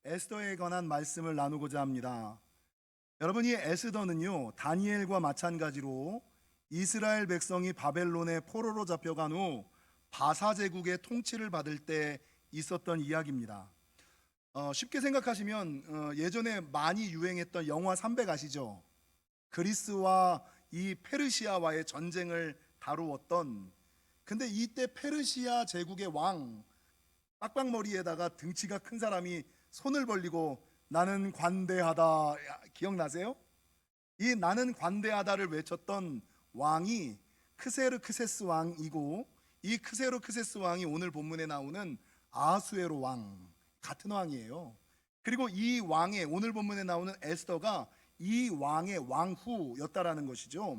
에스더에 관한 말씀을 나누고자 합니다. 여러분, 이 에스더는요, 다니엘과 마찬가지로 이스라엘 백성이 바벨론의 포로로 잡혀간 후 바사 제국의 통치를 받을 때 있었던 이야기입니다. 쉽게 생각하시면 예전에 많이 유행했던 영화 300 아시죠? 그리스와 이 페르시아와의 전쟁을 다루었던, 근데 이때 페르시아 제국의 왕 빡빡머리에다가 등치가 큰 사람이 손을 벌리고 나는 관대하다, 기억나세요? 이 나는 관대하다를 외쳤던 왕이 크세르크세스 왕이고, 이 크세르크세스 왕이 오늘 본문에 나오는 아하수에로 왕, 같은 왕이에요. 그리고 이 왕의, 오늘 본문에 나오는 에스더가 이 왕의 왕후였다라는 것이죠.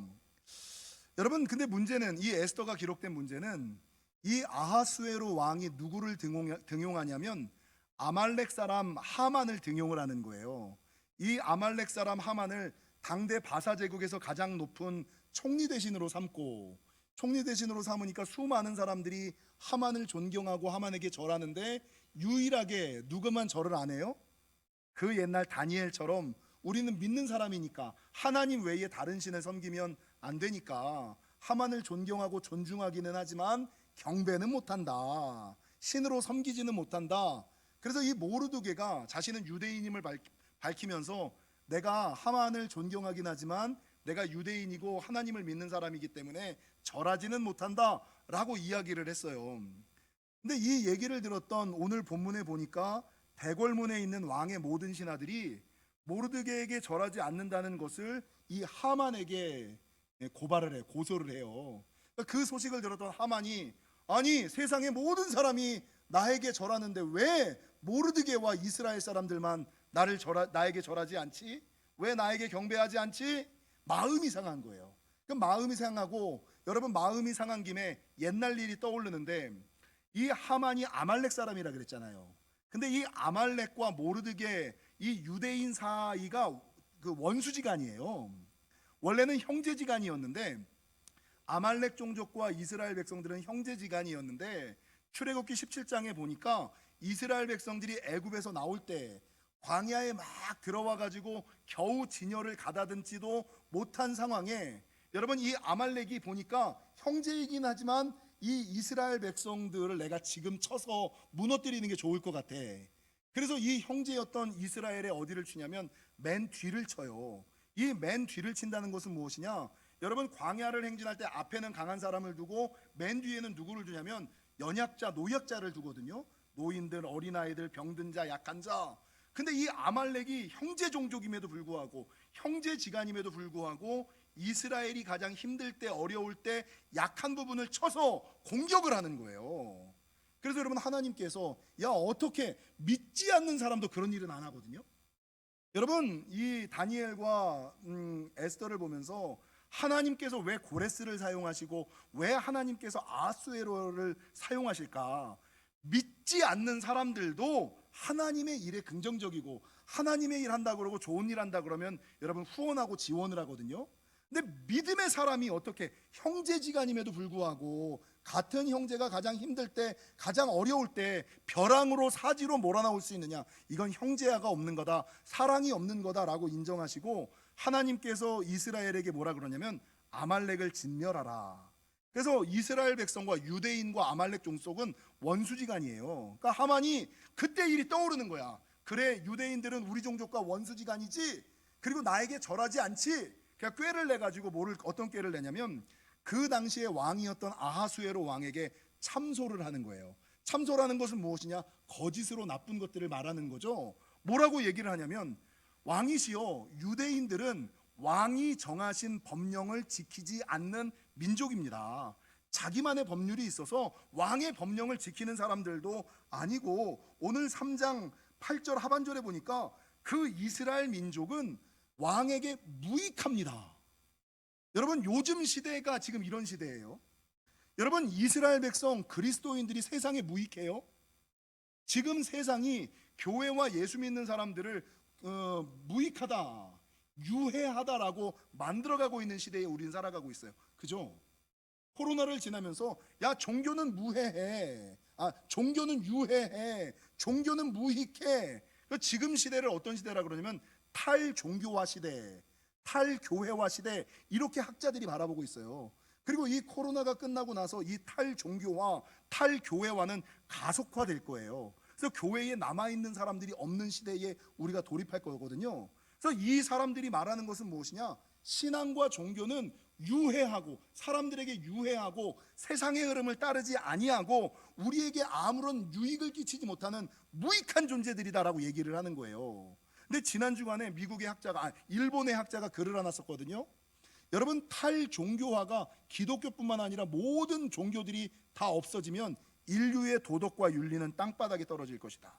여러분, 근데 문제는, 이 에스더가 기록된 문제는 이 아하수에로 왕이 누구를 등용하냐면 아말렉 사람 하만을 등용을 하는 거예요. 이 아말렉 사람 하만을 당대 바사 제국에서 가장 높은 총리 대신으로 삼고, 총리 대신으로 삼으니까 수많은 사람들이 하만을 존경하고 하만에게 절하는데, 유일하게 누구만 절을 안 해요? 그 옛날 다니엘처럼 우리는 믿는 사람이니까 하나님 외에 다른 신을 섬기면 안 되니까 하만을 존경하고 존중하기는 하지만 경배는 못한다, 신으로 섬기지는 못한다. 그래서 이 모르드게가 자신은 유대인임을 밝히면서 내가 하만을 존경하긴 하지만 내가 유대인이고 하나님을 믿는 사람이기 때문에 절하지는 못한다 라고 이야기를 했어요. 근데 이 얘기를 들었던 오늘 본문에 보니까 대궐문에 있는 왕의 모든 신하들이 모르드게에게 절하지 않는다는 것을 이 하만에게 고발을 해요. 고소를 해요. 그 소식을 들었던 하만이, 아니 세상의 모든 사람이 나에게 절하는데 왜 모르드게와 이스라엘 사람들만 나에게 절하지 않지? 왜 나에게 경배하지 않지? 마음이 상한 거예요. 그 마음이 상하고, 여러분 마음이 상한 김에 옛날 일이 떠오르는데, 이 하만이 아말렉 사람이라 그랬잖아요. 근데 이 아말렉과 모르드게, 이 유대인 사이가 그 원수지간이에요. 원래는 형제지간이었는데, 아말렉 종족과 이스라엘 백성들은 형제지간이었는데, 출애굽기 17장에 보니까 이스라엘 백성들이 애굽에서 나올 때 광야에 막 들어와 가지고 겨우 진열을 가다듬지도 못한 상황에, 여러분 이 아말렉이 보니까 형제이긴 하지만 이 이스라엘 백성들을 내가 지금 쳐서 무너뜨리는 게 좋을 것 같아. 그래서 이 형제였던 이스라엘의 어디를 치냐면 맨 뒤를 쳐요. 이 맨 뒤를 친다는 것은 무엇이냐? 여러분 광야를 행진할 때 앞에는 강한 사람을 두고 맨 뒤에는 누구를 두냐면 연약자, 노약자를 두거든요. 노인들, 어린아이들, 병든 자, 약한 자. 근데 이 아말렉이 형제 종족임에도 불구하고, 형제지간임에도 불구하고 이스라엘이 가장 힘들 때, 어려울 때 약한 부분을 쳐서 공격을 하는 거예요. 그래서 여러분 하나님께서, 야 어떻게, 믿지 않는 사람도 그런 일은 안 하거든요. 여러분 이 다니엘과 에스더를 보면서 하나님께서 왜 고레스를 사용하시고 왜 하나님께서 아수에로를 사용하실까? 믿지 않는 사람들도 하나님의 일에 긍정적이고, 하나님의 일 한다 그러고 좋은 일 한다 그러면 여러분 후원하고 지원을 하거든요. 근데 믿음의 사람이 어떻게 형제지간임에도 불구하고 같은 형제가 가장 힘들 때, 가장 어려울 때 벼랑으로 사지로 몰아나올 수 있느냐? 이건 형제야가 없는 거다, 사랑이 없는 거다라고 인정하시고, 하나님께서 이스라엘에게 뭐라 그러냐면 아말렉을 진멸하라. 그래서 이스라엘 백성과 유대인과 아말렉 종속은 원수지간이에요. 그러니까 하만이 그때 일이 떠오르는 거야. 그래, 유대인들은 우리 종족과 원수지간이지, 그리고 나에게 절하지 않지. 그러니까 꾀를 내 가지고 어떤 꾀를 내냐면 그 당시에 왕이었던 아하수에로 왕에게 참소를 하는 거예요. 참소라는 것은 무엇이냐? 거짓으로 나쁜 것들을 말하는 거죠. 뭐라고 얘기를 하냐면, 왕이시여, 유대인들은 왕이 정하신 법령을 지키지 않는 민족입니다. 자기만의 법률이 있어서 왕의 법령을 지키는 사람들도 아니고, 오늘 3장 8절 하반절에 보니까 그 이스라엘 민족은 왕에게 무익합니다. 여러분 요즘 시대가 지금 이런 시대예요. 여러분 이스라엘 백성, 그리스도인들이 세상에 무익해요. 지금 세상이 교회와 예수 믿는 사람들을 무익하다, 유해하다라고 만들어가고 있는 시대에 우리는 살아가고 있어요. 그죠? 코로나를 지나면서 야 종교는 무해해, 종교는 유해해, 종교는 무익해, 지금 시대를 어떤 시대라 그러냐면 탈종교화 시대, 탈교회화 시대, 이렇게 학자들이 바라보고 있어요. 그리고 이 코로나가 끝나고 나서 이 탈종교화, 탈교회화는 가속화될 거예요. 그래서 교회에 남아있는 사람들이 없는 시대에 우리가 돌입할 거거든요. 그래서 이 사람들이 말하는 것은 무엇이냐? 신앙과 종교는 유해하고, 사람들에게 유해하고, 세상의 흐름을 따르지 아니하고, 우리에게 아무런 유익을 끼치지 못하는 무익한 존재들이다라고 얘기를 하는 거예요. 근데 지난 주간에 미국의 학자가, 일본의 학자가 글을 하나 썼거든요. 여러분, 탈종교화가 기독교뿐만 아니라 모든 종교들이 다 없어지면 인류의 도덕과 윤리는 땅바닥에 떨어질 것이다.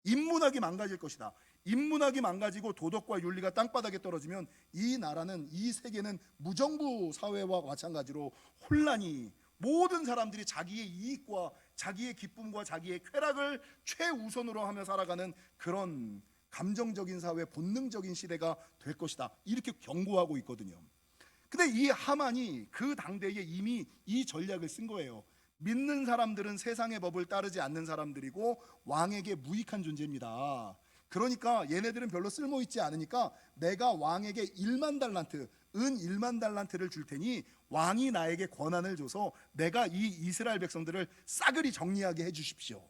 인문학이 망가질 것이다. 인문학이 망가지고 도덕과 윤리가 땅바닥에 떨어지면 이 나라는, 이 세계는 무정부 사회와 마찬가지로 혼란이, 모든 사람들이 자기의 이익과 자기의 기쁨과 자기의 쾌락을 최우선으로 하며 살아가는 그런 감정적인 사회, 본능적인 시대가 될 것이다, 이렇게 경고하고 있거든요. 근데 이 하만이 그 당대에 이미 이 전략을 쓴 거예요. 믿는 사람들은 세상의 법을 따르지 않는 사람들이고 왕에게 무익한 존재입니다. 그러니까 얘네들은 별로 쓸모있지 않으니까 내가 왕에게 1만 달란트, 은 1만 달란트를 줄 테니 왕이 나에게 권한을 줘서 내가 이 이스라엘 백성들을 싸그리 정리하게 해주십시오.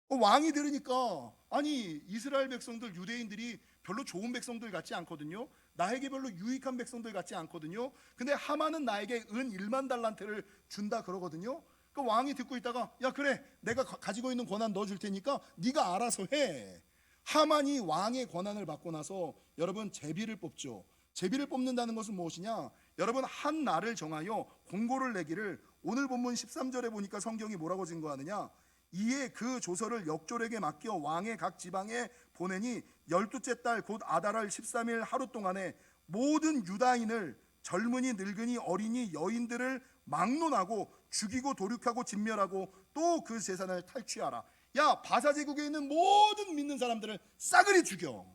왕이 들으니까, 아니 이스라엘 백성들, 유대인들이 별로 좋은 백성들 같지 않거든요. 나에게 별로 유익한 백성들 같지 않거든요. 근데 하만은 나에게 은 1만 달란트를 준다 그러거든요. 그 왕이 듣고 있다가, 야 그래, 내가 가지고 있는 권한 너 줄 테니까 네가 알아서 해. 하만이 왕의 권한을 받고 나서 여러분 제비를 뽑죠. 제비를 뽑는다는 것은 무엇이냐? 여러분, 한 날을 정하여 공고를 내기를, 오늘 본문 13절에 보니까 성경이 뭐라고 증거하느냐? 이에 그 조서를 역졸에게 맡겨 왕의 각 지방에 보내니 12째 달 곧 아달월 13일 하루 동안에 모든 유다인을, 젊은이 늙은이 어린이 여인들을 막론하고 죽이고 도륙하고 진멸하고 또 그 재산을 탈취하라. 야, 바사 제국에 있는 모든 믿는 사람들을 싸그리 죽여.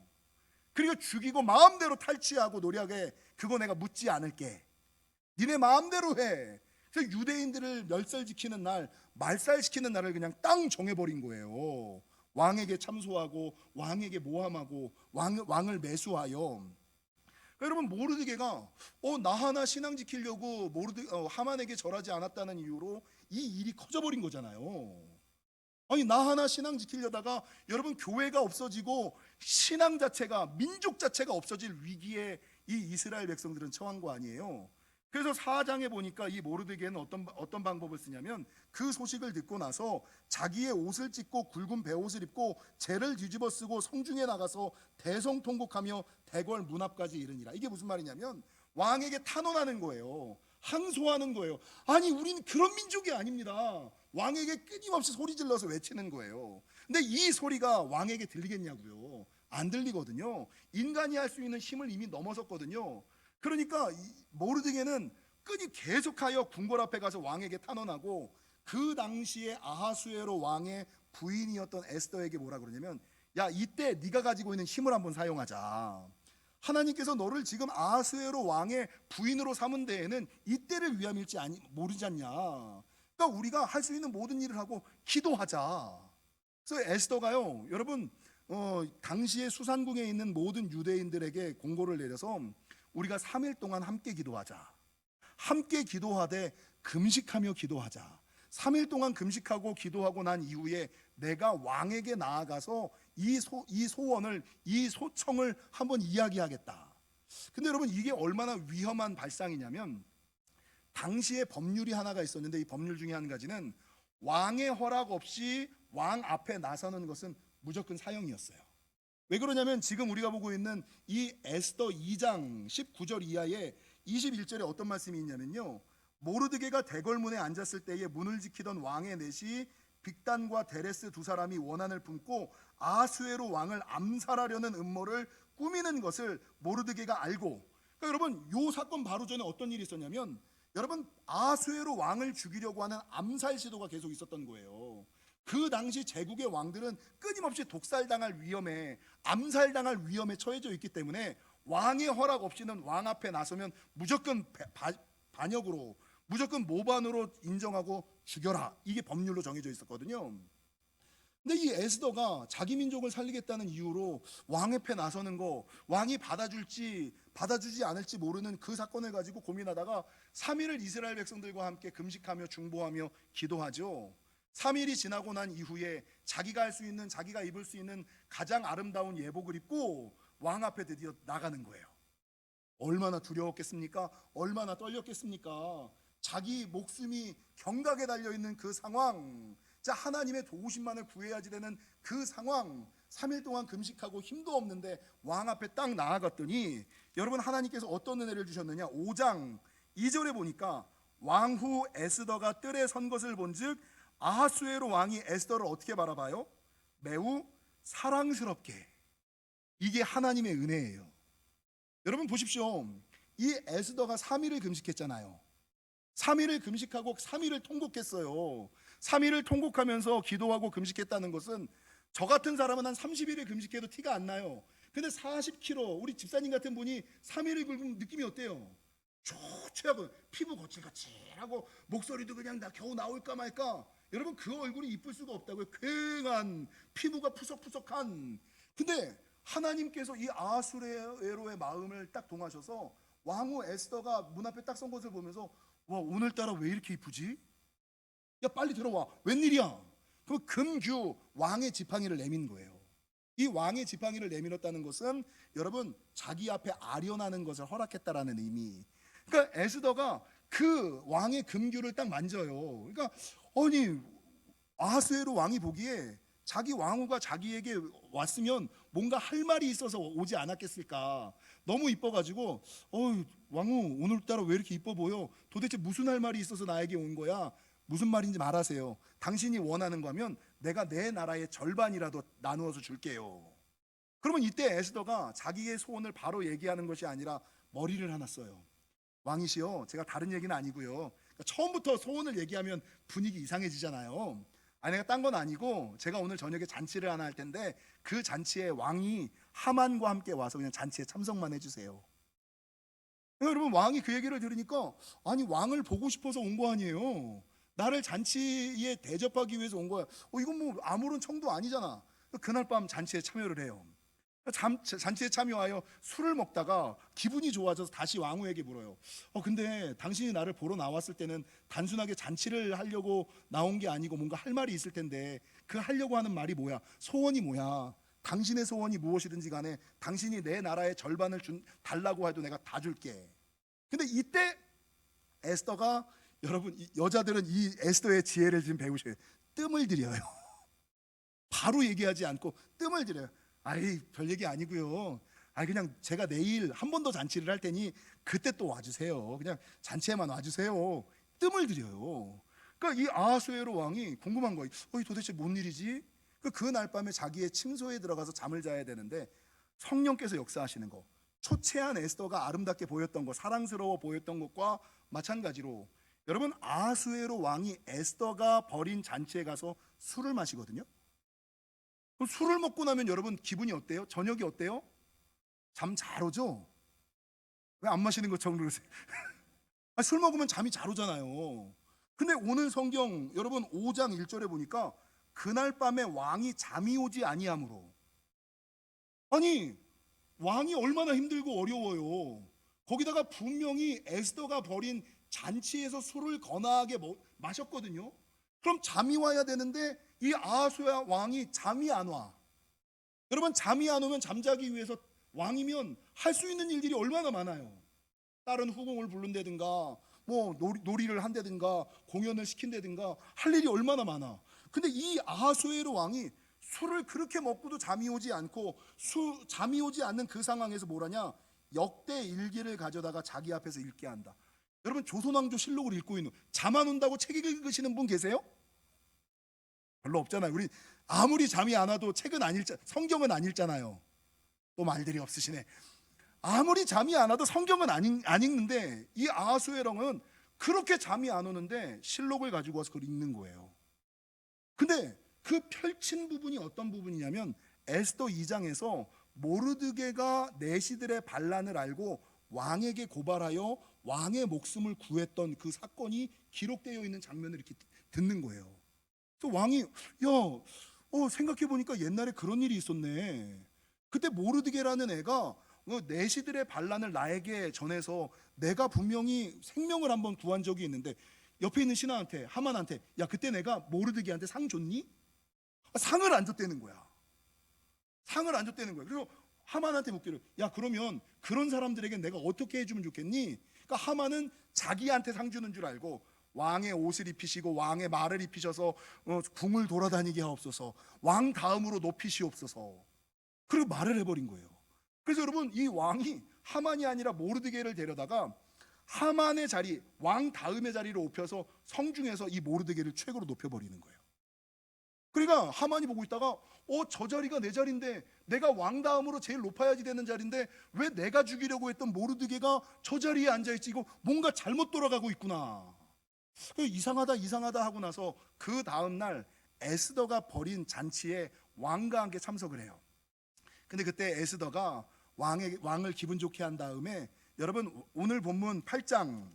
그리고 죽이고 마음대로 탈취하고 노력해. 그거 내가 묻지 않을게. 니네 마음대로 해. 그래서 유대인들을 멸살시키는 날, 말살시키는 날을 그냥 땅 정해버린 거예요. 왕에게 참소하고 왕에게 모함하고 왕을 매수하여. 그러니까 여러분, 모르드게가 나 하나 신앙 지키려고 하만에게 절하지 않았다는 이유로 이 일이 커져버린 거잖아요. 아니, 나 하나 신앙 지키려다가 여러분 교회가 없어지고 신앙 자체가, 민족 자체가 없어질 위기에 이 이스라엘 백성들은 처한 거 아니에요. 그래서 4장에 보니까 이 모르드게는 어떤 방법을 쓰냐면, 그 소식을 듣고 나서 자기의 옷을 찢고 굵은 베옷을 입고 재를 뒤집어 쓰고 성중에 나가서 대성통곡하며 대궐 문 앞까지 이르니라. 이게 무슨 말이냐면 왕에게 탄원하는 거예요. 항소하는 거예요. 아니, 우리는 그런 민족이 아닙니다. 왕에게 끊임없이 소리 질러서 외치는 거예요. 근데 이 소리가 왕에게 들리겠냐고요? 안 들리거든요. 인간이 할 수 있는 힘을 이미 넘어섰거든요. 그러니까 모르드게는 끈이 계속하여 궁궐 앞에 가서 왕에게 탄원하고, 그 당시에 아하수에로 왕의 부인이었던 에스더에게 뭐라 그러냐면, 야, 이때 네가 가지고 있는 힘을 한번 사용하자. 하나님께서 너를 지금 아하수에로 왕의 부인으로 삼은 데에는 이때를 위함일지 모르지 않냐. 그러니까 우리가 할 수 있는 모든 일을 하고 기도하자. 그래서 에스더가요, 여러분, 당시에 수산궁에 있는 모든 유대인들에게 공고를 내려서 우리가 3일 동안 함께 기도하자. 함께 기도하되 금식하며 기도하자. 3일 동안 금식하고 기도하고 난 이후에 내가 왕에게 나아가서 이 소원을, 이 소청을 한번 이야기하겠다. 근데 여러분, 이게 얼마나 위험한 발상이냐면, 당시에 법률이 하나가 있었는데 이 법률 중에 한 가지는 왕의 허락 없이 왕 앞에 나서는 것은 무조건 사형이었어요. 왜 그러냐면, 지금 우리가 보고 있는 이 에스더 2장 19절 이하에 21절에 어떤 말씀이 있냐면요, 모르드게가 대궐문에 앉았을 때에 문을 지키던 왕의 넷이 빅단과 데레스 두 사람이 원한을 품고 아수에로 왕을 암살하려는 음모를 꾸미는 것을 모르드게가 알고, 그러니까 여러분, 요 사건 바로 전에 어떤 일이 있었냐면, 여러분, 아수에로 왕을 죽이려고 하는 암살 시도가 계속 있었던 거예요. 그 당시 제국의 왕들은 끊임없이 독살당할 위험에, 암살당할 위험에 처해져 있기 때문에 왕의 허락 없이는 왕 앞에 나서면 무조건 반역으로, 무조건 모반으로 인정하고 죽여라. 이게 법률로 정해져 있었거든요. 근데 이 에스더가 자기 민족을 살리겠다는 이유로 왕 앞에 나서는 거, 왕이 받아줄지 받아주지 않을지 모르는 그 사건을 가지고 고민하다가 3일을 이스라엘 백성들과 함께 금식하며 중보하며 기도하죠. 3일이 지나고 난 이후에 자기가 할 수 있는, 자기가 입을 수 있는 가장 아름다운 예복을 입고 왕 앞에 드디어 나가는 거예요. 얼마나 두려웠겠습니까? 얼마나 떨렸겠습니까? 자기 목숨이 경각에 달려있는 그 상황, 자, 하나님의 도우심만을 구해야지 되는 그 상황, 3일 동안 금식하고 힘도 없는데 왕 앞에 딱 나아갔더니 여러분, 하나님께서 어떤 은혜를 주셨느냐? 5장 2절에 보니까 왕후 에스더가 뜰에 선 것을 본즉 아하수에로 왕이 에스더를 어떻게 바라봐요? 매우 사랑스럽게. 이게 하나님의 은혜예요. 여러분 보십시오. 이 에스더가 3일을 금식했잖아요. 3일을 금식하고 3일을 통곡했어요. 3일을 통곡하면서 기도하고 금식했다는 것은 저 같은 사람은 한 30일을 금식해도 티가 안 나요. 근데 40kg, 우리 집사님 같은 분이 3일을 굶으면 느낌이 어때요? 초췌하고 피부 거칠거칠하고 목소리도 그냥 나 겨우 나올까 말까. 여러분, 그 얼굴이 이쁠 수가 없다고요. 괭한 피부가 푸석푸석한. 근데 하나님께서 이 아하수에로의 마음을 딱 동하셔서 왕후 에스더가 문 앞에 딱 선 것을 보면서, 와, 오늘따라 왜 이렇게 이쁘지? 야, 빨리 들어와. 웬일이야? 그 금규 왕의 지팡이를 내민 거예요. 이 왕의 지팡이를 내밀었다는 것은 여러분, 자기 앞에 아련하는 것을 허락했다라는 의미. 그러니까 에스더가 그 왕의 금규를 딱 만져요. 그러니까 아니, 아하수에로 왕이 보기에 자기 왕후가 자기에게 왔으면 뭔가 할 말이 있어서 오지 않았겠을까. 너무 이뻐가지고, 왕후 오늘따라 왜 이렇게 이뻐 보여? 도대체 무슨 할 말이 있어서 나에게 온 거야? 무슨 말인지 말하세요. 당신이 원하는 거면 내가 내 나라의 절반이라도 나누어서 줄게요. 그러면 이때 에스더가 자기의 소원을 바로 얘기하는 것이 아니라 머리를 하나 써요. 왕이시여, 제가 다른 얘기는 아니고요. 그러니까 처음부터 소원을 얘기하면 분위기 이상해지잖아요. 아니, 내가 딴 건 아니고 제가 오늘 저녁에 잔치를 하나 할 텐데 그 잔치에 왕이 하만과 함께 와서 그냥 잔치에 참석만 해주세요. 여러분, 왕이 그 얘기를 들으니까 아니, 왕을 보고 싶어서 온 거 아니에요. 나를 잔치에 대접하기 위해서 온 거야. 이건 뭐 아무런 청도 아니잖아. 그날 밤 잔치에 참여를 해요. 잔치에 참여하여 술을 먹다가 기분이 좋아져서 다시 왕후에게 물어요. 근데 당신이 나를 보러 나왔을 때는 단순하게 잔치를 하려고 나온 게 아니고 뭔가 할 말이 있을 텐데 그 하려고 하는 말이 뭐야? 소원이 뭐야? 당신의 소원이 무엇이든지 간에 당신이 내 나라의 절반을 달라고 해도 내가 다 줄게. 근데 이때 에스더가, 여러분, 여자들은 이 에스더의 지혜를 좀 배우셔야 돼요. 뜸을 들여요. 바로 얘기하지 않고 뜸을 들여요. 아이, 별 얘기 아니고요. 그냥 제가 내일 한 번 더 잔치를 할 테니 그때 또 와주세요. 그냥 잔치에만 와주세요. 뜸을 들여요. 그러니까 이 아하수에로 왕이 궁금한 거예요. 도대체 뭔 일이지? 그날 밤에 자기의 침소에 들어가서 잠을 자야 되는데 성령께서 역사하시는 거, 초췌한 에스더가 아름답게 보였던 것, 사랑스러워 보였던 것과 마찬가지로 여러분, 아하수에로 왕이 에스더가 벌인 잔치에 가서 술을 마시거든요. 술을 먹고 나면 여러분 기분이 어때요? 저녁이 어때요? 잠 잘 오죠? 왜 안 마시는 것처럼 그러세요? 술 먹으면 잠이 잘 오잖아요. 근데 오늘 성경 여러분 5장 1절에 보니까 그날 밤에 왕이 잠이 오지 아니하므로. 아니, 왕이 얼마나 힘들고 어려워요. 거기다가 분명히 에스더가 벌인 잔치에서 술을 거나하게 마셨거든요. 그럼 잠이 와야 되는데 이 아하수야 왕이 잠이 안 와. 여러분, 잠이 안 오면 잠자기 위해서 왕이면 할 수 있는 일들이 얼마나 많아요. 다른 후궁을 부른다든가 뭐 놀이를 한다든가 공연을 시킨다든가 할 일이 얼마나 많아. 근데 이 아하수에로 왕이 술을 그렇게 먹고도 잠이 오지 않고 잠이 오지 않는 그 상황에서 뭐라냐? 역대 일기를 가져다가 자기 앞에서 읽게 한다. 여러분, 조선왕조 실록을 읽고 있는, 잠 안 온다고 책 읽으시는 분 계세요? 별로 없잖아요. 우리 아무리 잠이 안 와도 책은 안 읽자, 성경은 안 읽잖아요. 또 말들이 없으시네. 아무리 잠이 안 와도 성경은 안 읽는데 이 아하수에랑은 그렇게 잠이 안 오는데 실록을 가지고 와서 그걸 읽는 거예요. 근데 그 펼친 부분이 어떤 부분이냐면 에스더 2장에서 모르드게가 내시들의 반란을 알고 왕에게 고발하여 왕의 목숨을 구했던 그 사건이 기록되어 있는 장면을 이렇게 듣는 거예요. 그래서 왕이, 야, 생각해 보니까 옛날에 그런 일이 있었네. 그때 모르드게라는 애가 내시들의 반란을 나에게 전해서 내가 분명히 생명을 한번 구한 적이 있는데, 옆에 있는 신하한테, 하만한테, 야 그때 내가 모르드게한테 상 줬니? 상을 안 줬다는 거야. 상을 안 줬다는 거야. 그리고 하만한테 묻기를, 야 그러면 그런 사람들에게 내가 어떻게 해주면 좋겠니? 그러니까 하만은 자기한테 상 주는 줄 알고 왕의 옷을 입히시고 왕의 말을 입히셔서 궁을 돌아다니게 하옵소서, 왕 다음으로 높이시옵소서, 그리고 말을 해버린 거예요. 그래서 여러분, 이 왕이 하만이 아니라 모르드게를 데려다가 하만의 자리, 왕 다음의 자리로 높여서 성중에서 이 모르드게를 최고로 높여버리는 거예요. 그러니까 하만이 보고 있다가 저 자리가 내 자리인데, 내가 왕 다음으로 제일 높아야지 되는 자리인데 왜 내가 죽이려고 했던 모르드게가 저 자리에 앉아있지? 이거 뭔가 잘못 돌아가고 있구나. 이상하다 하고 나서 그 다음날 에스더가 벌인 잔치에 왕과 함께 참석을 해요. 근데 그때 에스더가 왕을 기분 좋게 한 다음에, 여러분 오늘 본문 8장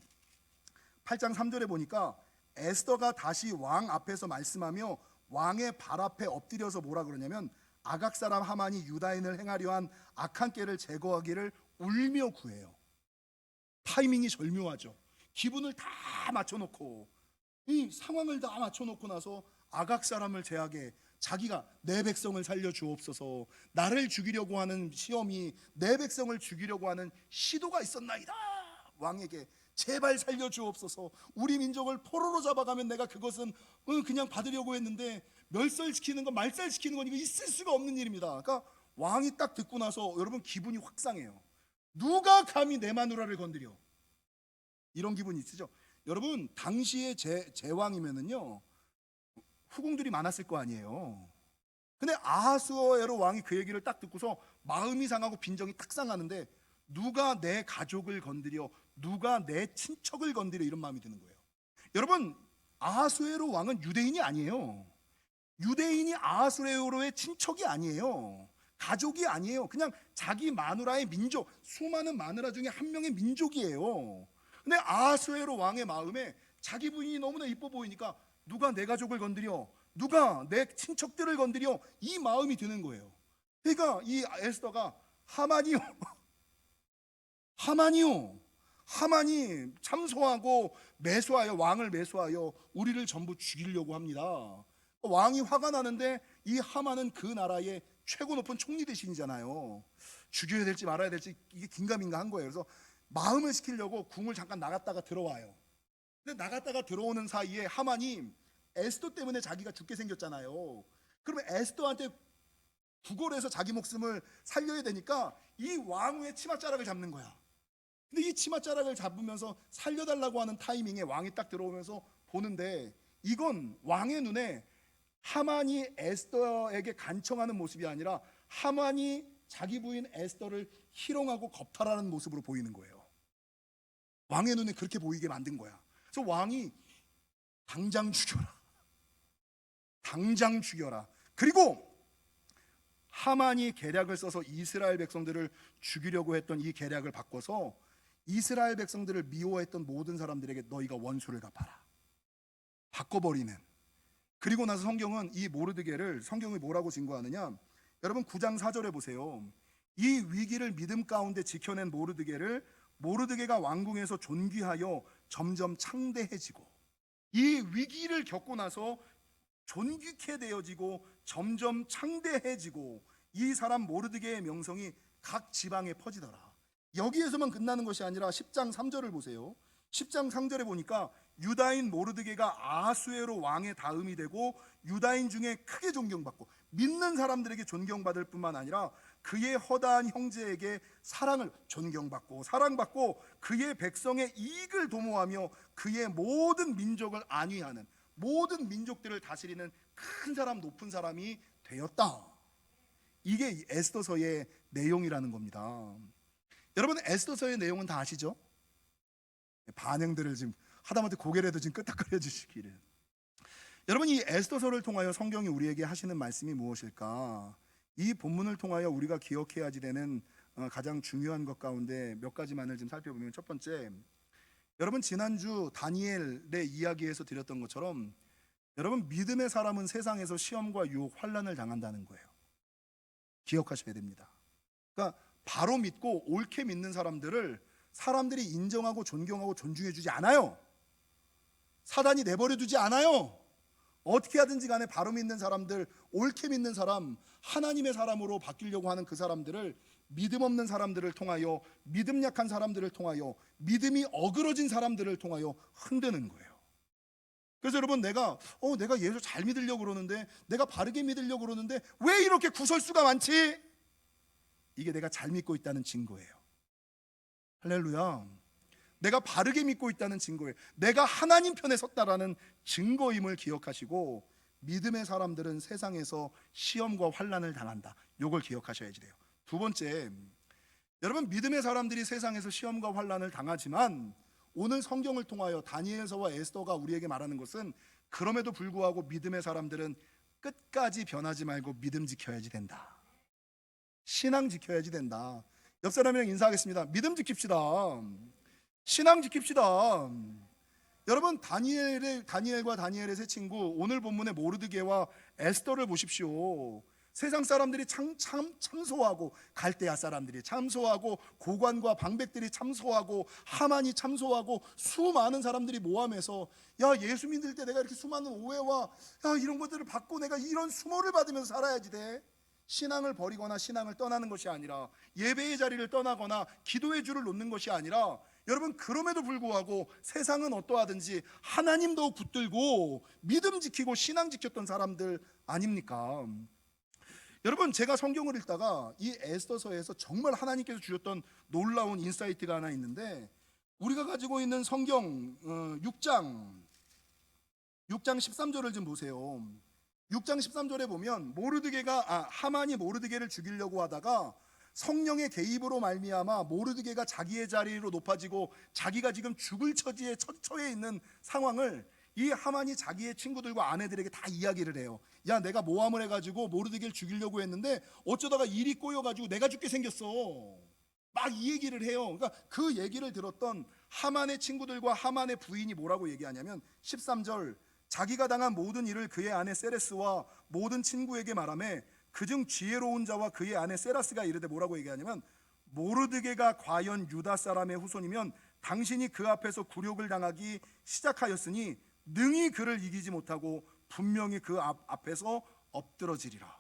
3절에 보니까 에스더가 다시 왕 앞에서 말씀하며 왕의 발 앞에 엎드려서 뭐라 그러냐면, 아각 사람 하만이 유다인을 행하려 한 악한 꾀를 제거하기를 울며 구해요. 타이밍이 절묘하죠. 기분을 다 맞춰놓고, 이 상황을 다 맞춰놓고 나서 아각 사람을 제하게, 자기가 내 백성을 살려 주옵소서, 나를 죽이려고 하는 시험이, 내 백성을 죽이려고 하는 시도가 있었나이다. 왕에게 제발 살려 주옵소서, 우리 민족을 포로로 잡아가면 내가 그것은 그냥 받으려고 했는데 멸살시키는 건, 말살시키는 건 이거 있을 수가 없는 일입니다. 그러니까 왕이 딱 듣고 나서 여러분 기분이 확 상해요. 누가 감히 내 마누라를 건드려? 이런 기분이 있으죠. 여러분 당시에 제왕이면은요 후궁들이 많았을 거 아니에요. 근데 아하수에로 왕이 그 얘기를 딱 듣고서 마음이 상하고 빈정이 탁 상하는데, 누가 내 가족을 건드려, 누가 내 친척을 건드려, 이런 마음이 드는 거예요. 여러분 아하수에로 왕은 유대인이 아니에요. 유대인이 아하수에로의 친척이 아니에요. 가족이 아니에요. 그냥 자기 마누라의 민족, 수많은 마누라 중에 한 명의 민족이에요. 근데 아하수에로 왕의 마음에 자기 부인이 너무나 이뻐 보이니까 누가 내 가족을 건드려, 누가 내 친척들을 건드려, 이 마음이 드는 거예요. 그러니까 이 에스더가 하만이요 하만이 참소하고 매수하여, 왕을 매수하여 우리를 전부 죽이려고 합니다. 왕이 화가 나는데 이 하만은 그 나라의 최고 높은 총리 대신이잖아요. 죽여야 될지 말아야 될지 이게 긴가민가한 거예요. 그래서 마음을 시키려고 궁을 잠깐 나갔다가 들어와요. 근데 나갔다가 들어오는 사이에 하만이 에스더 때문에 자기가 죽게 생겼잖아요. 그러면 에스더한테 구걸해서 자기 목숨을 살려야 되니까 이 왕후의 치맛자락을 잡는 거야. 근데 이 치맛자락을 잡으면서 살려달라고 하는 타이밍에 왕이 딱 들어오면서 보는데, 이건 왕의 눈에 하만이 에스더에게 간청하는 모습이 아니라 하만이 자기 부인 에스더를 희롱하고 겁탈하는 모습으로 보이는 거예요. 왕의 눈에 그렇게 보이게 만든 거야. 그래서 왕이 당장 죽여라. 그리고 하만이 계략을 써서 이스라엘 백성들을 죽이려고 했던 이 계략을 바꿔서 이스라엘 백성들을 미워했던 모든 사람들에게 너희가 원수를 갚아라, 바꿔버리는. 그리고 나서 성경은 이 모르드게를, 성경이 뭐라고 증거하느냐, 여러분 9장 4절에 보세요. 이 위기를 믿음 가운데 지켜낸 모르드게가 왕궁에서 존귀하여 점점 창대해지고, 이 위기를 겪고 나서 존귀케 되어지고 점점 창대해지고, 이 사람 모르드게의 명성이 각 지방에 퍼지더라. 여기에서만 끝나는 것이 아니라 10장 3절을 보세요. 10장 3절에 보니까 유다인 모르드게가 아하수에로 왕의 다음이 되고 유다인 중에 크게 존경받고, 믿는 사람들에게 존경받을 뿐만 아니라 그의 허다한 형제에게 존경받고 사랑받고 그의 백성의 이익을 도모하며 그의 모든 민족을 안위하는, 모든 민족들을 다스리는 큰 사람, 높은 사람이 되었다. 이게 에스더서의 내용이라는 겁니다. 여러분 에스더서의 내용은 다 아시죠? 반응들을 지금 하다못해 고개라도 지금 끄덕거려 주시기를. 여러분 이 에스더서를 통하여 성경이 우리에게 하시는 말씀이 무엇일까? 이 본문을 통하여 우리가 기억해야지 되는 가장 중요한 것 가운데 몇 가지만을 좀 살펴보면, 첫 번째, 여러분 지난주 다니엘의 이야기에서 드렸던 것처럼 여러분, 믿음의 사람은 세상에서 시험과 유혹, 환난을 당한다는 거예요. 기억하셔야 됩니다. 그러니까 바로 믿고 옳게 믿는 사람들을 사람들이 인정하고 존경하고 존중해 주지 않아요. 사단이 내버려 두지 않아요. 어떻게 하든지 간에 바로 믿는 사람들, 옳게 믿는 사람, 하나님의 사람으로 바뀌려고 하는 그 사람들을 믿음 없는 사람들을 통하여, 믿음 약한 사람들을 통하여, 믿음이 어그러진 사람들을 통하여 흔드는 거예요. 그래서 여러분, 내가 예수 잘 믿으려고 그러는데, 내가 바르게 믿으려고 그러는데 왜 이렇게 구설수가 많지? 이게 내가 잘 믿고 있다는 증거예요. 할렐루야. 내가 바르게 믿고 있다는 증거예요. 내가 하나님 편에 섰다라는 증거임을 기억하시고, 믿음의 사람들은 세상에서 시험과 환난을 당한다. 이걸 기억하셔야지 돼요. 두 번째, 여러분, 믿음의 사람들이 세상에서 시험과 환난을 당하지만 오늘 성경을 통하여 다니엘서와 에스더가 우리에게 말하는 것은, 그럼에도 불구하고 믿음의 사람들은 끝까지 변하지 말고 믿음 지켜야지 된다. 신앙 지켜야지 된다. 옆 사람이랑 인사하겠습니다. 믿음 지킵시다. 신앙 지킵시다. 여러분, 다니엘과 다니엘의 세 친구, 오늘 본문의 모르드게와 에스더를 보십시오. 세상 사람들이 참소하고, 갈대아 사람들이 참소하고, 고관과 방백들이 참소하고, 하만이 참소하고, 수많은 사람들이 모함해서, 야, 예수 믿을 때 내가 이렇게 수많은 오해와 이런 것들을 받고 내가 이런 수모를 받으면서 살아야지 돼. 신앙을 버리거나 신앙을 떠나는 것이 아니라, 예배의 자리를 떠나거나 기도의 줄을 놓는 것이 아니라, 여러분, 그럼에도 불구하고 세상은 어떠하든지 하나님 더욱 붙들고 믿음 지키고 신앙 지켰던 사람들 아닙니까? 여러분, 제가 성경을 읽다가 이 에스더서에서 정말 하나님께서 주셨던 놀라운 인사이트가 하나 있는데, 우리가 가지고 있는 성경 6장 13절을 좀 보세요. 6장 13절에 보면 하만이 모르드게를 죽이려고 하다가 성령의 개입으로 말미암아 모르드게가 자기의 자리로 높아지고 자기가 지금 죽을 처지에 처해 있는 상황을 이 하만이 자기의 친구들과 아내들에게 다 이야기를 해요. 야, 내가 모함을 해가지고 모르드게를 죽이려고 했는데 어쩌다가 일이 꼬여가지고 내가 죽게 생겼어. 막 이 얘기를 해요. 그러니까 그 얘기를 들었던 하만의 친구들과 하만의 부인이 뭐라고 얘기하냐면, 13절, 자기가 당한 모든 일을 그의 아내 세레스와 모든 친구에게 말하며 그중 지혜로운 자와 그의 아내 세라스가 이르되 뭐라고 얘기하냐면, 모르드게가 과연 유다 사람의 후손이면 당신이 그 앞에서 굴욕을 당하기 시작하였으니 능히 그를 이기지 못하고 분명히 그 앞에서 엎드러지리라.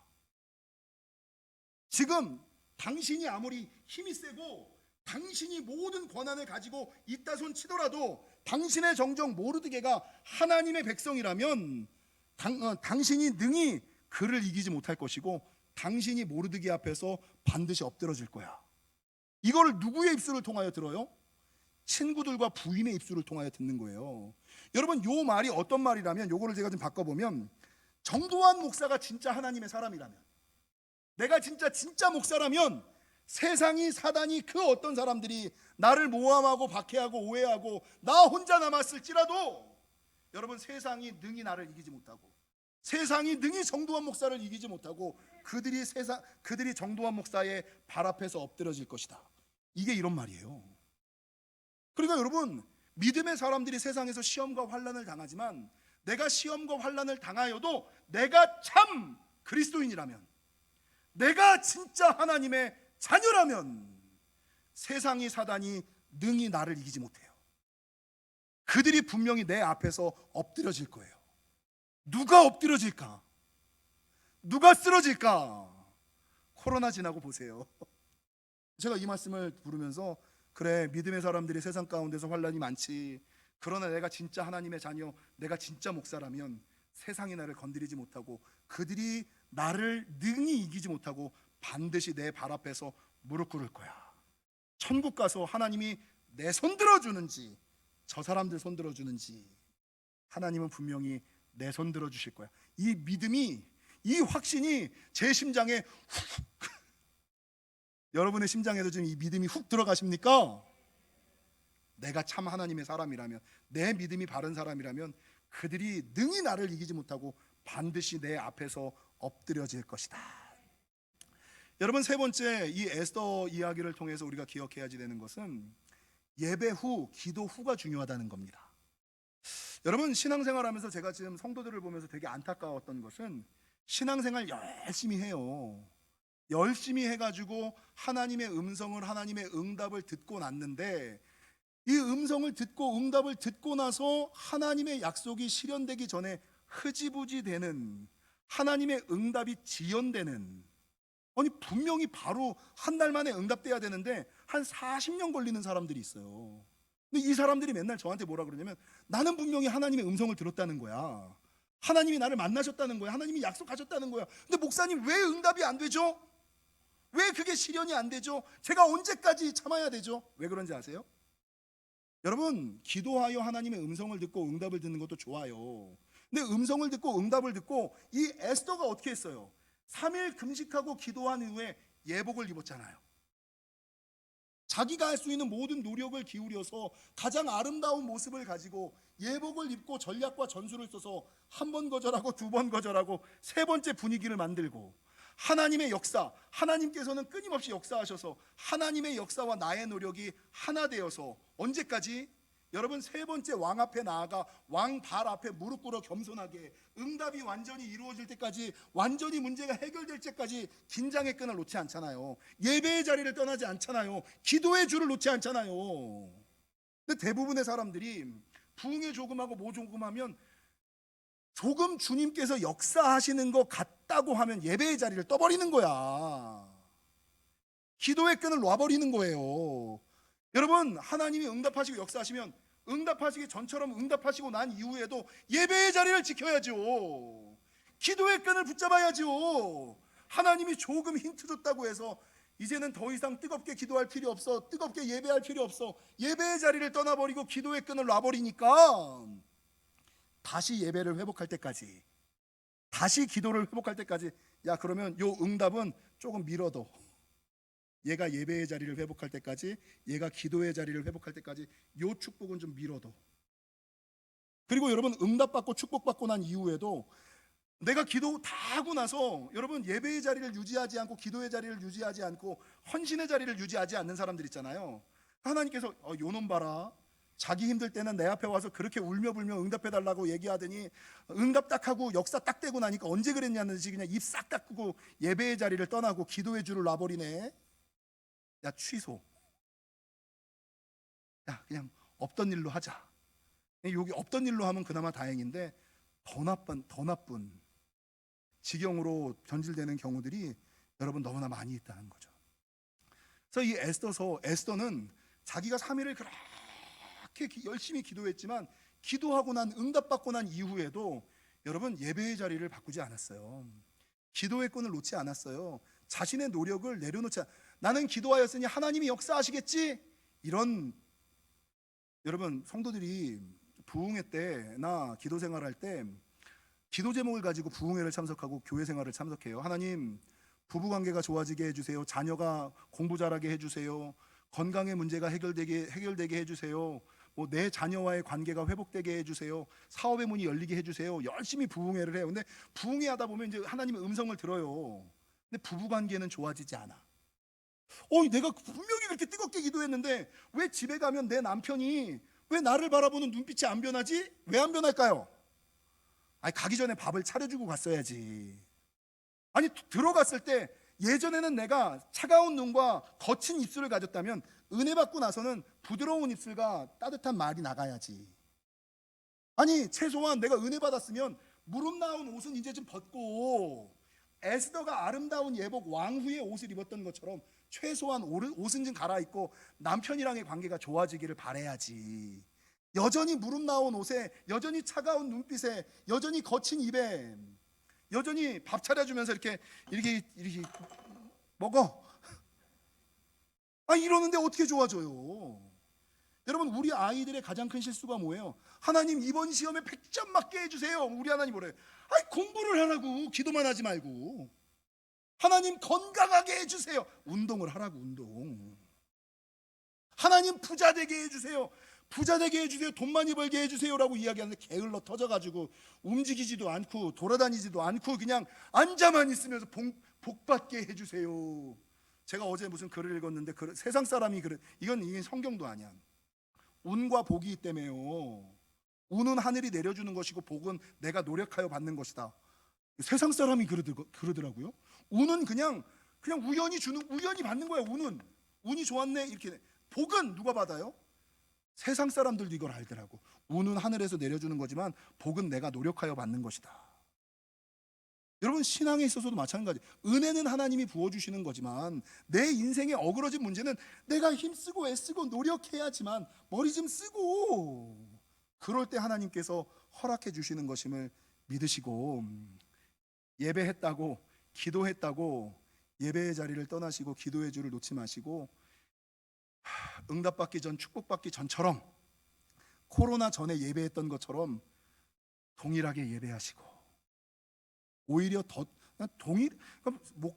지금 당신이 아무리 힘이 세고 당신이 모든 권한을 가지고 있다 손 치더라도 당신의 정정 모르드게가 하나님의 백성이라면 당신이 능히 그를 이기지 못할 것이고 당신이 모르드게 앞에서 반드시 엎드러질 거야. 이걸 누구의 입술을 통하여 들어요? 친구들과 부인의 입술을 통하여 듣는 거예요. 여러분, 요 말이 어떤 말이라면, 요거를 제가 좀 바꿔보면, 정도환 목사가 진짜 하나님의 사람이라면, 내가 진짜 목사라면, 세상이, 사단이, 그 어떤 사람들이 나를 모함하고 박해하고 오해하고 나 혼자 남았을지라도, 여러분, 세상이 능히 나를 이기지 못하고, 세상이 능히 정도환 목사를 이기지 못하고 그들이 정도환 목사의 발 앞에서 엎드러질 것이다. 이게 이런 말이에요. 그러니까 여러분, 믿음의 사람들이 세상에서 시험과 환난을 당하지만, 내가 시험과 환난을 당하여도 내가 참 그리스도인이라면, 내가 진짜 하나님의 자녀라면 세상이, 사단이 능히 나를 이기지 못해요. 그들이 분명히 내 앞에서 엎드려질 거예요. 누가 엎드려질까? 누가 쓰러질까? 코로나 지나고 보세요. 제가 이 말씀을 부르면서, 그래, 믿음의 사람들이 세상 가운데서 환난이 많지. 그러나 내가 진짜 하나님의 자녀, 내가 진짜 목사라면 세상이 나를 건드리지 못하고 그들이 나를 능히 이기지 못하고 반드시 내 발 앞에서 무릎 꿇을 거야. 천국 가서 하나님이 내 손 들어주는지 저 사람들 손 들어주는지 하나님은 분명히 내 손 들어주실 거야. 이 믿음이, 이 확신이 제 심장에 훅, 여러분의 심장에도 지금 이 믿음이 훅 들어가십니까? 내가 참 하나님의 사람이라면, 내 믿음이 바른 사람이라면 그들이 능히 나를 이기지 못하고 반드시 내 앞에서 엎드려질 것이다. 여러분, 세 번째, 이 에스더 이야기를 통해서 우리가 기억해야지 되는 것은 예배 후, 기도 후가 중요하다는 겁니다. 여러분, 신앙생활하면서 제가 지금 성도들을 보면서 되게 안타까웠던 것은 신앙생활 열심히 해요. 열심히 해가지고 하나님의 음성을, 하나님의 응답을 듣고 났는데, 이 음성을 듣고 응답을 듣고 나서 하나님의 약속이 실현되기 전에 흐지부지 되는, 하나님의 응답이 지연되는, 아니 분명히 바로 한 달 만에 응답돼야 되는데 한 40년 걸리는 사람들이 있어요. 근데 이 사람들이 맨날 저한테 뭐라 그러냐면, 나는 분명히 하나님의 음성을 들었다는 거야. 하나님이 나를 만나셨다는 거야. 하나님이 약속하셨다는 거야. 근데 목사님, 왜 응답이 안 되죠? 왜 그게 실현이 안 되죠? 제가 언제까지 참아야 되죠? 왜 그런지 아세요? 여러분, 기도하여 하나님의 음성을 듣고 응답을 듣는 것도 좋아요. 근데 음성을 듣고 응답을 듣고 이 에스더가 어떻게 했어요? 3일 금식하고 기도한 이후에 예복을 입었잖아요. 자기가 할 수 있는 모든 노력을 기울여서 가장 아름다운 모습을 가지고 예복을 입고 전략과 전술을 써서 한 번 거절하고 두 번 거절하고 세 번째 분위기를 만들고, 하나님의 역사, 하나님께서는 끊임없이 역사하셔서 하나님의 역사와 나의 노력이 하나 되어서 언제까지? 여러분, 세 번째 왕 앞에 나아가 왕 발 앞에 무릎 꿇어 겸손하게 응답이 완전히 이루어질 때까지, 완전히 문제가 해결될 때까지 긴장의 끈을 놓지 않잖아요. 예배의 자리를 떠나지 않잖아요. 기도의 줄을 놓지 않잖아요. 근데 대부분의 사람들이 부흥회 조금하고 뭐 조금하면 조금 주님께서 역사하시는 것 같다고 하면 예배의 자리를 떠버리는 거야. 기도의 끈을 놔버리는 거예요. 여러분, 하나님이 응답하시고 역사하시면 응답하시기 전처럼 응답하시고 난 이후에도 예배의 자리를 지켜야죠. 기도의 끈을 붙잡아야죠. 하나님이 조금 힌트 줬다고 해서 이제는 더 이상 뜨겁게 기도할 필요 없어, 뜨겁게 예배할 필요 없어, 예배의 자리를 떠나버리고 기도의 끈을 놔버리니까 다시 예배를 회복할 때까지, 다시 기도를 회복할 때까지, 야 그러면 요 응답은 조금 미뤄둬. 얘가 예배의 자리를 회복할 때까지, 얘가 기도의 자리를 회복할 때까지 요 축복은 좀 미뤄둬. 그리고 여러분, 응답받고 축복받고 난 이후에도 내가 기도 다 하고 나서, 여러분, 예배의 자리를 유지하지 않고 기도의 자리를 유지하지 않고 헌신의 자리를 유지하지 않는 사람들 있잖아요. 하나님께서 요놈 봐라, 자기 힘들 때는 내 앞에 와서 그렇게 울며 불며 응답해달라고 얘기하더니 응답 딱 하고 역사 딱 되고 나니까 언제 그랬냐는 듯이 그냥 입 싹 닦고 예배의 자리를 떠나고 기도의 줄을 놔버리네. 야 취소. 야 그냥 없던 일로 하자. 여기 없던 일로 하면 그나마 다행인데 더 나쁜 지경으로 변질되는 경우들이 여러분 너무나 많이 있다는 거죠. 그래서 이 에스더는 자기가 3일을 그렇게 열심히 기도했지만 기도하고 난, 응답받고 난 이후에도 여러분 예배의 자리를 바꾸지 않았어요. 기도의 끈을 놓지 않았어요. 자신의 노력을 내려놓지 나는 기도하였으니 하나님이 역사하시겠지, 이런, 여러분 성도들이 부흥회 때나 기도 생활할 때 기도 제목을 가지고 부흥회를 참석하고 교회 생활을 참석해요. 하나님, 부부관계가 좋아지게 해주세요. 자녀가 공부 잘하게 해주세요. 건강의 문제가 해결되게 해주세요. 뭐 내 자녀와의 관계가 회복되게 해주세요. 사업의 문이 열리게 해주세요. 열심히 부흥회를 해요. 근데 부흥회 하다 보면 이제 하나님의 음성을 들어요. 근데 부부관계는 좋아지지 않아. 내가 분명히 그렇게 뜨겁게 기도했는데 왜 집에 가면 내 남편이 왜 나를 바라보는 눈빛이 안 변하지? 왜 안 변할까요? 가기 전에 밥을 차려주고 갔어야지. 들어갔을 때 예전에는 내가 차가운 눈과 거친 입술을 가졌다면 은혜 받고 나서는 부드러운 입술과 따뜻한 말이 나가야지. 최소한 내가 은혜 받았으면 무릎 나온 옷은 이제 좀 벗고 에스더가 아름다운 예복 왕후의 옷을 입었던 것처럼 최소한 옷은 좀 갈아입고 남편이랑의 관계가 좋아지기를 바라야지. 여전히 무릎 나온 옷에, 여전히 차가운 눈빛에, 여전히 거친 입에, 여전히 밥 차려주면서 이렇게 먹어. 이러는데 어떻게 좋아져요? 여러분, 우리 아이들의 가장 큰 실수가 뭐예요? 하나님 이번 시험에 100점 맞게 해주세요. 우리 하나님 뭐래요? 공부를 하라고, 기도만 하지 말고. 하나님 건강하게 해주세요. 운동을 하라고, 운동. 하나님 부자 되게 해주세요. 부자 되게 해주세요. 돈 많이 벌게 해주세요라고 이야기하는데 게을러 터져가지고 움직이지도 않고 돌아다니지도 않고 그냥 앉아만 있으면서 복 받게 해주세요. 제가 어제 무슨 글을 읽었는데 세상 사람이 이건 성경도 아니야. 운과 복이 때문에요. 운은 하늘이 내려주는 것이고 복은 내가 노력하여 받는 것이다. 세상 사람이 그러더라고요. 운은 그냥 우연히 받는 거야. 운이 좋았네 이렇게. 복은 누가 받아요? 세상 사람들도 이걸 알더라고. 운은 하늘에서 내려주는 거지만 복은 내가 노력하여 받는 것이다. 여러분, 신앙에 있어서도 마찬가지. 은혜는 하나님이 부어주시는 거지만 내 인생에 어그러진 문제는 내가 힘쓰고 애쓰고 노력해야지만 머리 좀 쓰고, 그럴 때 하나님께서 허락해 주시는 것임을 믿으시고, 예배했다고 기도했다고 예배의 자리를 떠나시고 기도의 줄을 놓지 마시고, 응답받기 전 축복받기 전처럼 코로나 전에 예배했던 것처럼 동일하게 예배하시고, 오히려 더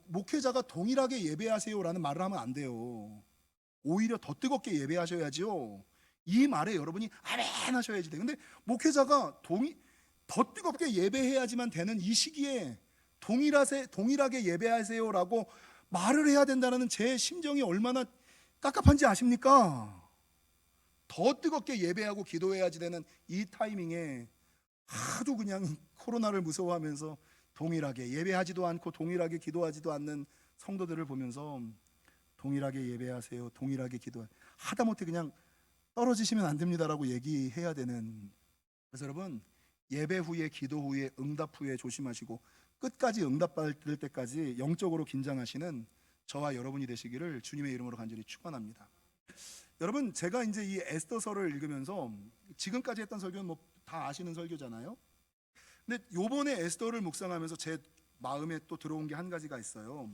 목회자가 동일하게 예배하세요라는 말을 하면 안 돼요. 오히려 더 뜨겁게 예배하셔야죠. 이 말에 여러분이 아멘 하셔야지 돼. 근데 목회자가 더 뜨겁게 예배해야지만 되는 이 시기에 동일하게 예배하세요라고 말을 해야 된다는 제 심정이 얼마나 깝깝한지 아십니까? 더 뜨겁게 예배하고 기도해야지 되는 이 타이밍에 하도 그냥 코로나를 무서워하면서 동일하게 예배하지도 않고 동일하게 기도하지도 않는 성도들을 보면서 동일하게 예배하세요, 동일하게 하다못해 그냥 떨어지시면 안 됩니다라고 얘기해야 되는. 그래서 여러분, 예배 후에 기도 후에 응답 후에 조심하시고 끝까지 응답받을 때까지 영적으로 긴장하시는 저와 여러분이 되시기를 주님의 이름으로 간절히 축원합니다. 여러분, 제가 이제 이 에스더서를 읽으면서 지금까지 했던 설교는 뭐 다 아시는 설교잖아요. 근데 요번에 에스더를 묵상하면서 제 마음에 또 들어온 게 한 가지가 있어요.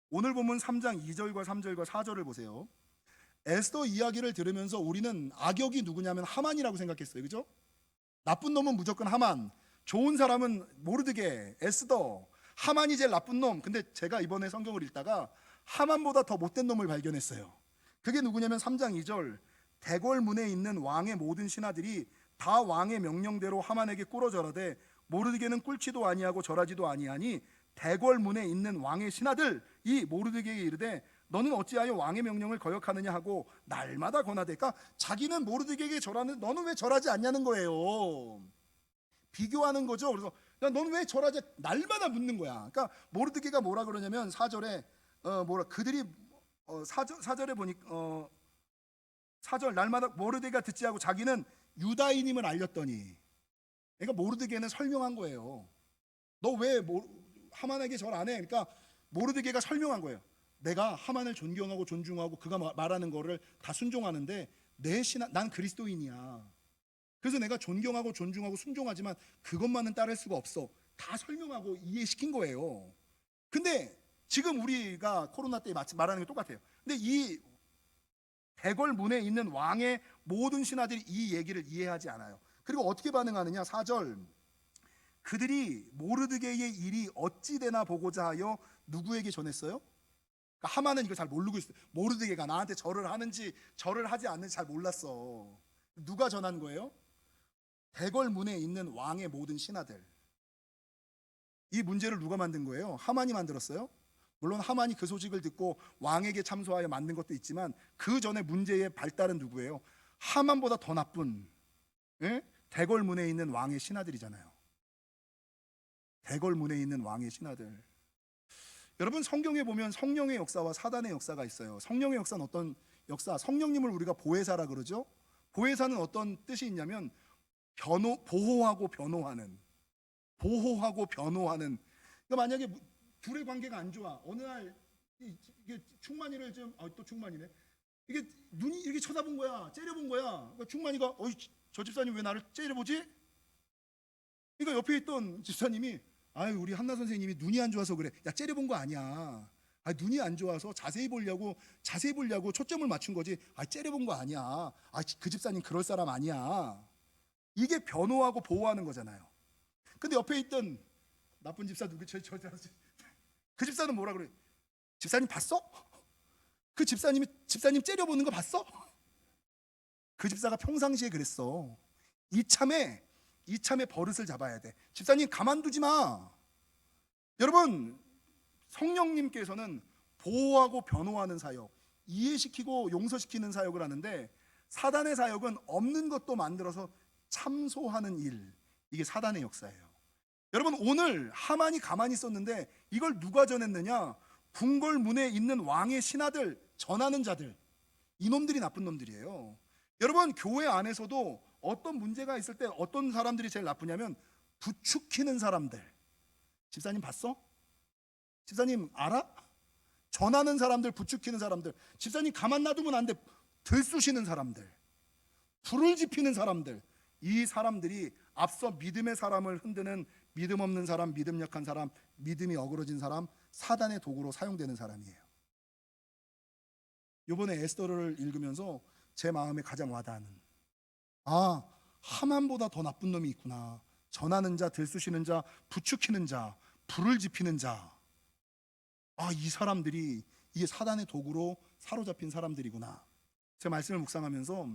오늘 본문 3장 2절과 3절과 4절을 보세요. 에스더 이야기를 들으면서 우리는 악역이 누구냐면 하만이라고 생각했어요. 그죠? 나쁜 놈은 무조건 하만, 좋은 사람은 모르드게, 에스더, 하만이 제일 나쁜 놈. 근데 제가 이번에 성경을 읽다가 하만보다 더 못된 놈을 발견했어요. 그게 누구냐면 3장 2절, 대궐문에 있는 왕의 모든 신하들이 다 왕의 명령대로 하만에게 꿇어 절하되 모르드게는 꿇지도 아니하고 절하지도 아니하니 대궐문에 있는 왕의 신하들이 모르드게에게 이르되 너는 어찌하여 왕의 명령을 거역하느냐 하고 날마다 권하되. 그러니까 자기는 모르드게에게 절하는, 너는 왜 절하지 않냐는 거예요. 비교하는 거죠. 그래서 야, 너는 왜 절하지? 날마다 묻는 거야. 그러니까 모르드게가 뭐라 그러냐면 4절에 그들이 4절에 보니까 4절, 날마다 모르드게가 듣지 하고 자기는 유다인임을 알렸더니, 그러니까 모르드게는 설명한 거예요. 너 왜 하만에게 절 안 해? 그러니까 모르드게가 설명한 거예요. 내가 하만을 존경하고 존중하고 그가 말하는 거를 다 순종하는데 난 그리스도인이야. 그래서 내가 존경하고 존중하고 순종하지만 그것만은 따를 수가 없어. 다 설명하고 이해시킨 거예요. 근데 지금 우리가 코로나 때 말하는 게 똑같아요. 근데 이 대궐문에 있는 왕의 모든 신하들이 이 얘기를 이해하지 않아요. 그리고 어떻게 반응하느냐? 4절, 그들이 모르드게의 일이 어찌 되나 보고자 하여 누구에게 전했어요? 그러니까 하만은 이거 잘 모르고 있어요. 모르드게가 나한테 절을 하는지 절을 하지 않는지 잘 몰랐어. 누가 전한 거예요? 대궐문에 있는 왕의 모든 신하들. 이 문제를 누가 만든 거예요? 하만이 만들었어요? 물론 하만이 그 소식을 듣고 왕에게 참소하여 만든 것도 있지만 그 전에 문제의 발달은 누구예요? 하만보다 더 나쁜 대궐문에 있는 왕의 신하들이잖아요. 대궐문에 있는 왕의 신하들. 여러분, 성경에 보면 성령의 역사와 사단의 역사가 있어요. 성령의 역사는 어떤 역사? 성령님을 우리가 보혜사라 그러죠. 보혜사는 어떤 뜻이 있냐면 보호하고 변호하는. 그러니까 만약에 둘의 관계가 안 좋아. 어느 날 이게 충만이를 또 충만이네. 이게 눈이 이렇게 쳐다본 거야. 째려본 거야. 그러니까 충만이가 저 집사님 왜 나를 째려보지? 그러니까 옆에 있던 집사님이 우리 한나 선생님이 눈이 안 좋아서 그래. 야, 째려본 거 아니야. 눈이 안 좋아서 자세히 보려고 초점을 맞춘 거지. 째려본 거 아니야. 그 집사님 그럴 사람 아니야. 이게 변호하고 보호하는 거잖아요. 근데 옆에 있던 나쁜 집사 그 집사는 뭐라 그래? 집사님 봤어? 그 집사님 째려보는 거 봤어? 그 집사가 평상시에 그랬어. 이참에 버릇을 잡아야 돼. 집사님 가만두지 마. 여러분, 성령님께서는 보호하고 변호하는 사역, 이해시키고 용서시키는 사역을 하는데 사단의 사역은 없는 것도 만들어서 참소하는 일, 이게 사단의 역사예요. 여러분, 오늘 하만이 가만히 있었는데 이걸 누가 전했느냐? 궁궐문에 있는 왕의 신하들, 전하는 자들, 이놈들이 나쁜 놈들이에요. 여러분, 교회 안에서도 어떤 문제가 있을 때 어떤 사람들이 제일 나쁘냐면 부추기는 사람들. 집사님 봤어? 집사님 알아? 전하는 사람들, 부추기는 사람들. 집사님 가만 놔두면 안 돼. 들쑤시는 사람들, 불을 지피는 사람들. 이 사람들이 앞서 믿음의 사람을 흔드는 믿음 없는 사람, 믿음 약한 사람, 믿음이 어그러진 사람, 사단의 도구로 사용되는 사람이에요. 이번에 에스더를 읽으면서 제 마음에 가장 와닿는, 아, 하만보다 더 나쁜 놈이 있구나. 전하는 자, 들쑤시는 자, 부추기는 자, 불을 지피는 자. 아, 이 사람들이 이게 사단의 도구로 사로잡힌 사람들이구나. 제 말씀을 묵상하면서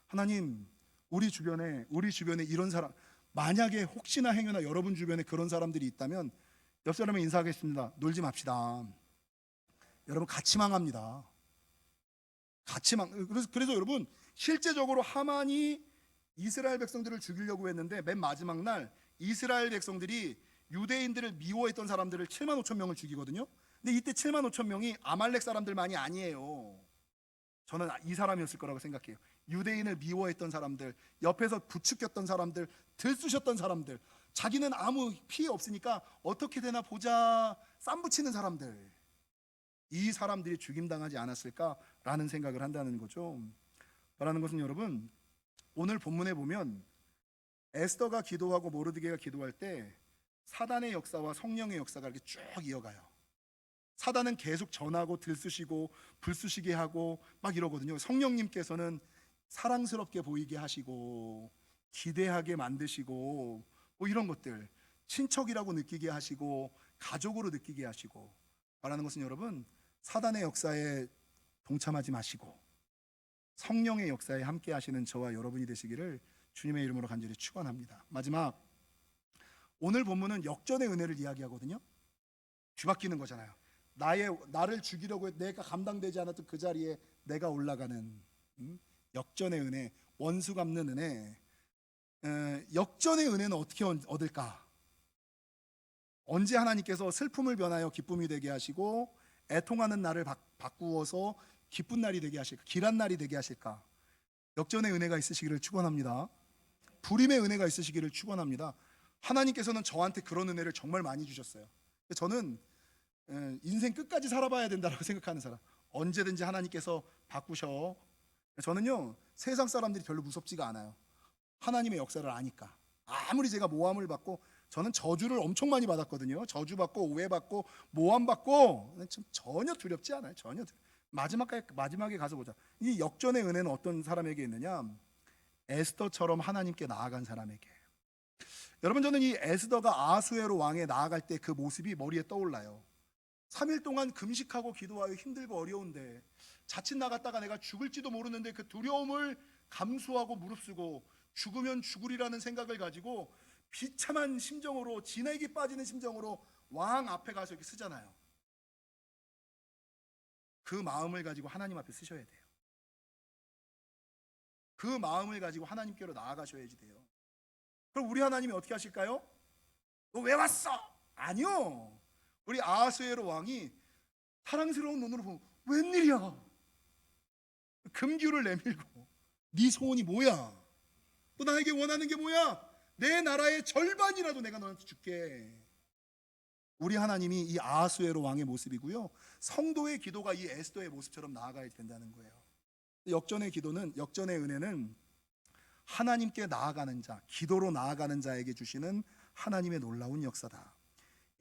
하나님, 우리 주변에 이런 사람, 만약에 혹시나 행여나 여러분 주변에 그런 사람들이 있다면 옆 사람에 인사하겠습니다. 놀지 맙시다. 여러분 같이 망합니다. 그래서 여러분, 실제적으로 하만이 이스라엘 백성들을 죽이려고 했는데 맨 마지막 날 이스라엘 백성들이 유대인들을 미워했던 사람들을 7만 5천 명을 죽이거든요. 근데 이때 7만 5천 명이 아말렉 사람들만이 아니에요. 저는 이 사람이었을 거라고 생각해요. 유대인을 미워했던 사람들, 옆에서 부추겼던 사람들, 들쑤셨던 사람들, 자기는 아무 피해 없으니까 어떻게 되나 보자 쌈붙이는 사람들, 이 사람들이 죽임당하지 않았을까라는 생각을 한다는 거죠. 말하는 것은 여러분, 오늘 본문에 보면 에스더가 기도하고 모르드게가 기도할 때 사단의 역사와 성령의 역사가 이렇게 쭉 이어가요. 사단은 계속 전하고 들쑤시고 불쑤시게 하고 막 이러거든요. 성령님께서는 사랑스럽게 보이게 하시고 기대하게 만드시고 뭐 이런 것들, 친척이라고 느끼게 하시고 가족으로 느끼게 하시고. 말하는 것은 여러분, 사단의 역사에 동참하지 마시고 성령의 역사에 함께 하시는 저와 여러분이 되시기를 주님의 이름으로 간절히 축원합니다. 마지막, 오늘 본문은 역전의 은혜를 이야기하거든요. 뒤바뀌는 거잖아요. 나를 죽이려고 내가 감당되지 않았던 그 자리에 내가 올라가는 역전의 은혜, 원수 갚는 은혜. 역전의 은혜는 어떻게 얻을까? 언제 하나님께서 슬픔을 변하여 기쁨이 되게 하시고 애통하는 날을 바꾸어서 기쁜 날이 되게 하실까? 길한 날이 되게 하실까? 역전의 은혜가 있으시기를 축원합니다. 불임의 은혜가 있으시기를 축원합니다. 하나님께서는 저한테 그런 은혜를 정말 많이 주셨어요. 저는 인생 끝까지 살아봐야 된다고 생각하는 사람. 언제든지 하나님께서 바꾸셔. 저는요, 세상 사람들이 별로 무섭지가 않아요. 하나님의 역사를 아니까. 아무리 제가 모함을 받고, 저는 저주를 엄청 많이 받았거든요. 저주받고 오해받고 모함받고 전혀 두렵지 않아요. 전혀. 마지막에 가서 보자. 이 역전의 은혜는 어떤 사람에게 있느냐? 에스더처럼 하나님께 나아간 사람에게. 여러분, 저는 이 에스더가 아수에로 왕에 나아갈 때 그 모습이 머리에 떠올라요. 3일 동안 금식하고 기도하여 힘들고 어려운데 자칫 나갔다가 내가 죽을지도 모르는데 그 두려움을 감수하고 무릅쓰고 죽으면 죽으리라는 생각을 가지고 비참한 심정으로, 진액이 빠지는 심정으로 왕 앞에 가서 이렇게 쓰잖아요. 그 마음을 가지고 하나님 앞에 쓰셔야 돼요. 그 마음을 가지고 하나님께로 나아가셔야지 돼요. 그럼 우리 하나님이 어떻게 하실까요? 너 왜 왔어? 아니요. 우리 아하수에로 왕이 사랑스러운 눈으로 보면 웬일이야? 금규를 내밀고 네 소원이 뭐야? 너 나에게 원하는 게 뭐야? 내 나라의 절반이라도 내가 너한테 줄게. 우리 하나님이 이 아하수에로 왕의 모습이고요, 성도의 기도가 이 에스더의 모습처럼 나아가야 된다는 거예요. 역전의 은혜는 하나님께 나아가는 자, 기도로 나아가는 자에게 주시는 하나님의 놀라운 역사다.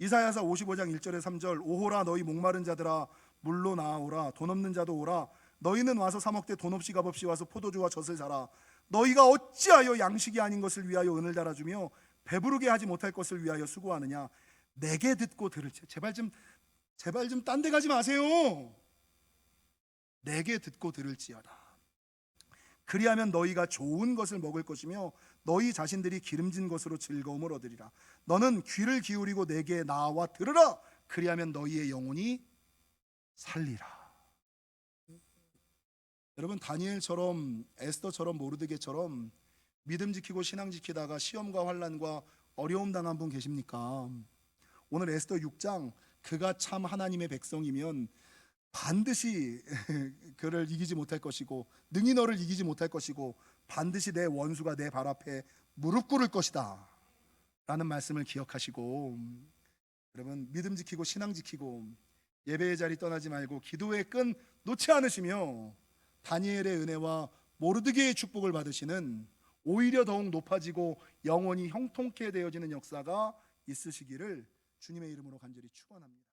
이사야서 55장 1절에 3절, 오호라 너희 목마른 자들아 물로 나아오라, 돈 없는 자도 오라, 너희는 와서 사 먹되 돈 없이 값없이 와서 포도주와 젖을 사라. 너희가 어찌하여 양식이 아닌 것을 위하여 은을 달아주며 배부르게 하지 못할 것을 위하여 수고하느냐? 내게 듣고 들을지. 제발 좀 딴 데 가지 마세요. 내게 듣고 들을지어다. 그리하면 너희가 좋은 것을 먹을 것이며 너희 자신들이 기름진 것으로 즐거움을 얻으리라. 너는 귀를 기울이고 내게 나와 들으라. 그리하면 너희의 영혼이 살리라. 여러분, 다니엘처럼, 에스더처럼, 모르드게처럼 믿음 지키고 신앙 지키다가 시험과 환난과 어려움 당한 분 계십니까? 오늘 에스더 6장 그가 참 하나님의 백성이면 반드시 그를 이기지 못할 것이고 능히 너를 이기지 못할 것이고 반드시 내 원수가 내 발 앞에 무릎 꿇을 것이다 라는 말씀을 기억하시고, 여러분 믿음 지키고 신앙 지키고 예배의 자리 떠나지 말고 기도의 끈 놓지 않으시며 다니엘의 은혜와 모르드게의 축복을 받으시는, 오히려 더욱 높아지고 영원히 형통케 되어지는 역사가 있으시기를 주님의 이름으로 간절히 축원합니다.